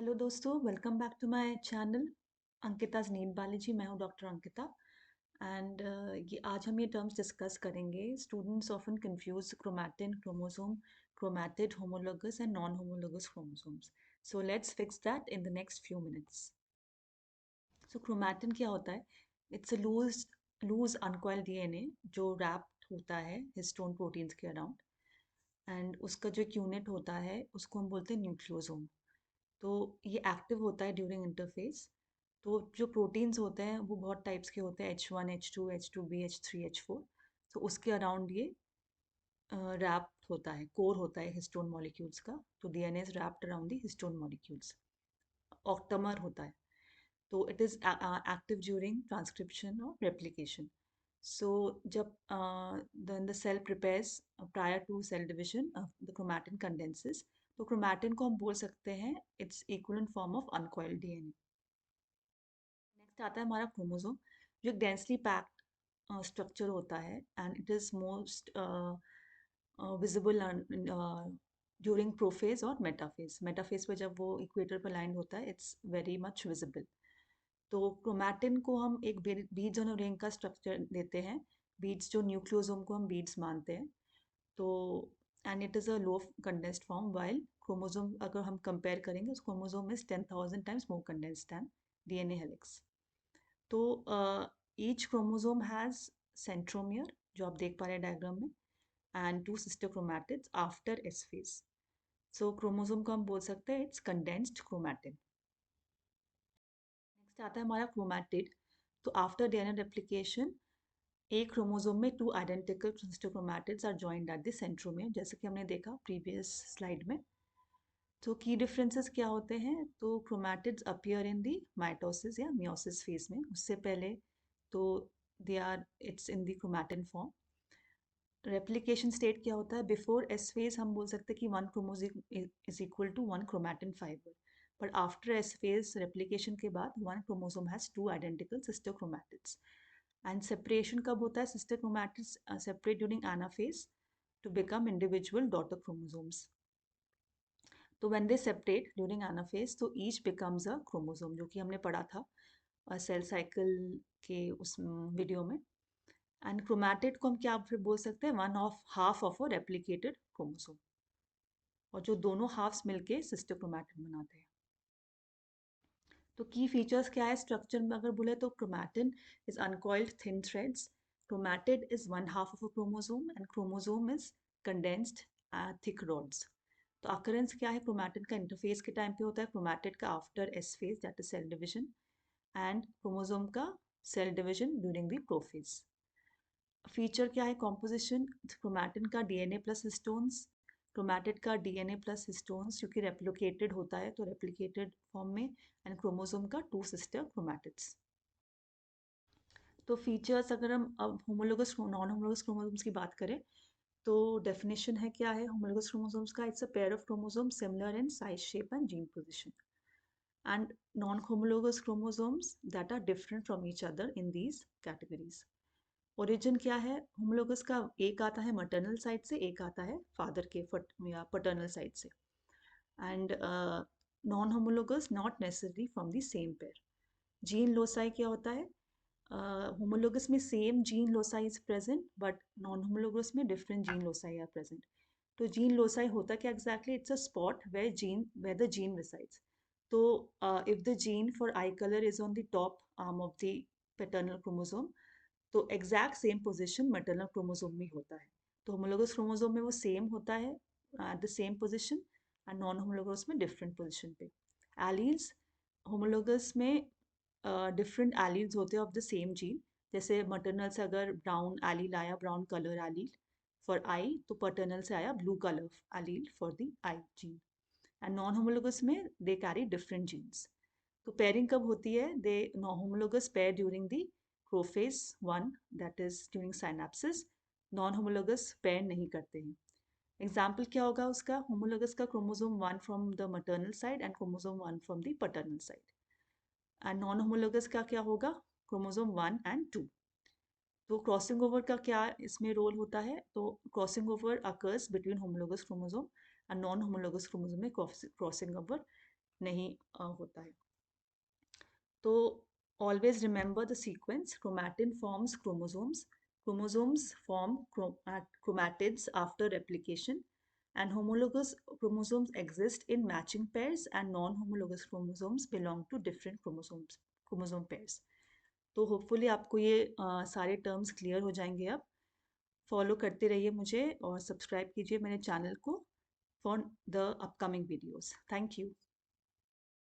Hello दोस्तों, welcome back to my channel Ankita's need biology. मैं हूँ डॉक्टर अंकिता एंड ये आज हम ये टर्म्स डिस्कस करेंगे। Students often confuse chromatin, chromosome, chromatid, homologous and non homologous chromosomes. So let's fix that in the next few minutes. So chromatin क्या होता है? It's a loose uncoiled DNA जो wrapped होता है हिस्टोन प्रोटीन्स के around, and उसका जो एक यूनिट होता है उसको हम बोलते हैं न्यूक्लियोसोम। तो ये एक्टिव होता है ड्यूरिंग इंटरफेस। तो जो प्रोटीन्स होते हैं वो बहुत टाइप्स के होते हैं, H1, H2, H2B, H3, H4। तो उसके अराउंड ये रैप होता है, कोर होता है हिस्टोन मॉलिक्यूल्स का। तो DNA is wrapped around the histone molecules. Octamer होता है। तो it is active during transcription और रेप्लिकेशन। सो जब then the cell prepares prior to cell division, the chromatin condenses। तो क्रोमैटिन को हम बोल सकते हैं its equivalent form of uncoiled DNA. Next आता है हमारा क्रोमोसोम, जो एक डेंसली पैक्ड स्ट्रक्चर होता है and it is most visible during prophase और मेटाफेज। मेटाफेज पे जब वो इक्वेटर पर लाइन होता है इट्स वेरी मच विजिबल। तो क्रोमैटिन को हम एक बीड्स और रिंग का स्ट्रक्चर देते हैं। बीड्स जो न्यूक्लियोसोम को हम बीड्स मानते हैं। तो and it is a low condensed form, while chromosome अगर हम कंपेयर करेंगे उस chromosome is 10,000 times more condensed than DNA helix. तो ईच क्रोमोसोम हैज सेंट्रोमियर, जो आप देख पा रहे हैं डायग्राम में, and two sister chromatids after S phase. So chromosome को हम बोल सकते हैं इट्स कंडेंस्ड क्रोमैटिन। नेक्स्ट आता है हमारा क्रोमैटिड। तो आफ्टर डीएनए रेप्लिकेशन एक क्रोमोसोम में two identical sister chromatids are joined at the centromere, जैसे कि हमने देखा प्रीवियस स्लाइड में। तो की डिफरेंसेस क्या होते हैं? तो chromatids appear in the mitosis या मियोसिस फेज में, उससे पहले तो they are it's in the chromatin form. Replication state क्या होता है? बिफोर एस फेज हम बोल सकते हैं कि one chromosome is equal to one chromatin fibre, पर आफ्टर एस फेज रेप्लिकेशन के बाद one chromosome has two identical sister chromatids. And separation कब होता है? Sister chromatids separate during anaphase to become individual daughter chromosomes. तो when they separate during anaphase तो each becomes a chromosome, जो कि हमने पढ़ा था सेल साइकिल के उस वीडियो में। एंड क्रोमैटिड को हम क्या फिर बोल सकते हैं? One of half of a replicated chromosome, और जो दोनों हाफ्स मिलके सिस्टर क्रोमैटिड बनाते हैं। तो की फीचर्स क्या है स्ट्रक्चर में अगर बोले तो? Chromatin is uncoiled thin threads, chromatid is one half of a chromosome and chromosome is condensed thick rods. तो अकरेंस क्या है क्रोमैटिन का? इंटरफेस के टाइम पे होता है, क्रोमैटिड का after S phase that is cell division, and chromosome का cell division during the prophase. Feature क्या है? कॉम्पोजिशन, क्रोमैटिन का डीएनए प्लस हिस्टोन्स, क्रोमैटिड का डीएनए प्लस हिस्टोन्स क्योंकि रेप्लिकेटेड होता है तो रेप्लिकेटेड फॉर्म में, एंड क्रोमोसोम का टू सिस्टर क्रोमैटिड्स। तो फीचर्स अगर हम अब होमोलोगस नॉन होमोलोगस क्रोमोसोम्स की बात करें तो डेफिनेशन है क्या है होमोलोगस क्रोमोसोम्स का? It's a pair of chromosome similar in size, shape and gene position, and non homologous chromosomes that are different from each other in these categories. Origin क्या है होमोलोगस का? एक आता है मटर्नल साइड से, एक आता है फादर के या पटर्नल साइड से, and non homologous not necessary from the same pair. Gene loci क्या होता है? होमोलोगस में same gene loci is present, but non homologous में different gene loci are present. तो जीन लोसाई होता क्या exactly? It's a spot where the gene resides. तो if the gene for eye colour is on the top arm of the paternal chromosome, तो exact same position maternal chromosome में होता है। तो homologous chromosome में वो सेम होता है at the same position, and non homologous में डिफरेंट पोजीशन पे। एलील्स, होमोलोगस में डिफरेंट एलील्स होते हैं ऑफ द सेम जीन। जैसे मैटरनल से अगर ब्राउन एलील आया, brown colour allele for eye, तो पैटर्नल से आया blue colour allele for the eye gene. And non homologous में दे कैरी डिफरेंट जीन्स। तो पेयरिंग कब होती है? They homologous pair during the prophase one, that is during synapsis. Non homologous pair नहीं करते हैं। एग्जाम्पल क्या होगा उसका? होमोलोगस का chromosome one from the maternal side and chromosome one from the paternal side, and non homologous का क्या होगा? Chromosome one and two. तो क्रॉसिंग ओवर का क्या इसमें रोल होता है? तो crossing over occurs between homologous chromosome and non homologous chromosome में क्रॉसिंग ओवर नहीं होता है। तो always remember the sequence. Chromatin forms chromosomes. Chromosomes form chromatids after replication, and homologous chromosomes exist in matching pairs, and non-homologous chromosomes belong to different chromosome pairs. तो hopefully आपको ये सारे terms clear हो जाएंगे अब। फॉलो करते रहिए मुझे और सब्सक्राइब कीजिए मेरे चैनल को for the upcoming videos. Thank you.